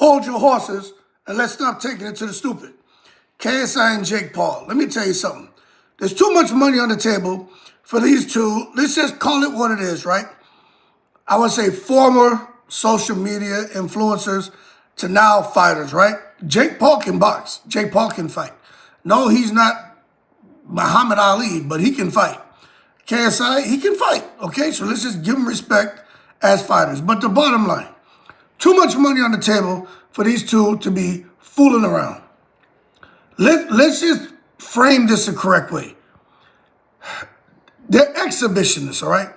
hold your horses and let's stop taking it to the stupid. KSI and Jake Paul. Let me tell you something. There's too much money on the table for these two. Let's just call it what it is, right? I would say former social media influencers to now fighters, right? Jake Paul can box. Jake Paul can fight. No, he's not Muhammad Ali, but he can fight. KSI, he can fight, okay? So let's just give him respect as fighters. But the bottom line, too much money on the table for these two to be fooling around. Let's just frame this the correct way. They're exhibitionists, all right?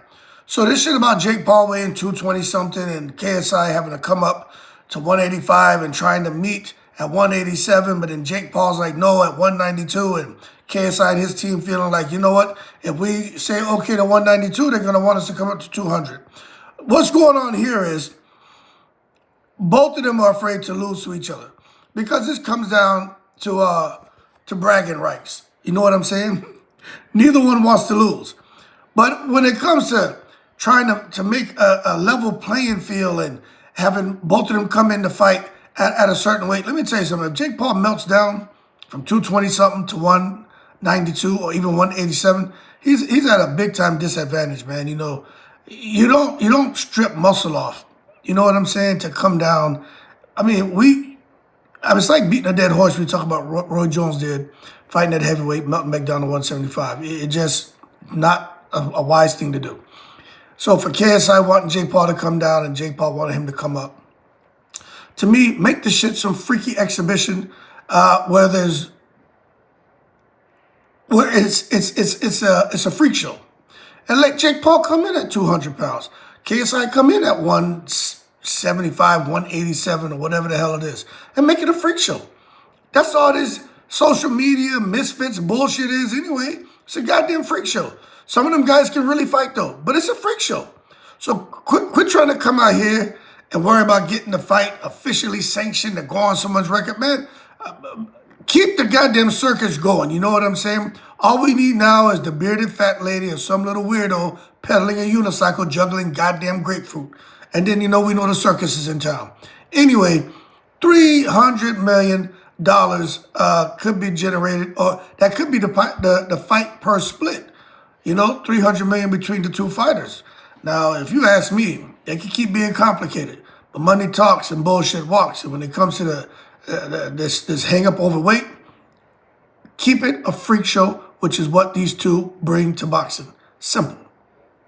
So this shit about Jake Paul weighing 220-something and KSI having to come up to 185 and trying to meet at 187, but then Jake Paul's like, no, at 192, and KSI and his team feeling like, you know what, if we say okay to 192, they're going to want us to come up to 200. What's going on here is both of them are afraid to lose to each other because this comes down to bragging rights. You know what I'm saying? Neither one wants to lose. But when it comes to trying to make a level playing field and having both of them come in to fight at a certain weight, let me tell you something. If Jake Paul melts down from 220-something to 192 or even 187, he's at a big-time disadvantage, man. You know, you don't strip muscle off. You know what I'm saying? To come down. I mean, it's like beating a dead horse. We talk about Roy Jones did, fighting at heavyweight, melting back down to 175. It's just not a wise thing to do. So for KSI wanting Jake Paul to come down and Jake Paul wanted him to come up, to me, make the shit some freaky exhibition where it's a freak show, and let Jake Paul come in at 200 pounds, KSI come in at 175, 187, or whatever the hell it is, and make it a freak show. That's all this social media misfits bullshit is anyway. It's a goddamn freak show. Some of them guys can really fight though, but it's a freak show. So quit trying to come out here and worry about getting the fight officially sanctioned to go on someone's record. Man, keep the goddamn circus going. You know what I'm saying? All we need now is the bearded fat lady or some little weirdo pedaling a unicycle, juggling goddamn grapefruit. And then, we know the circus is in town. Anyway, $300 million could be generated, or that could be the fight per split. $300 million between the two fighters. Now, if you ask me, they can keep being complicated, but money talks and bullshit walks. And when it comes to this hang up over weight, keep it a freak show, which is what these two bring to boxing. Simple.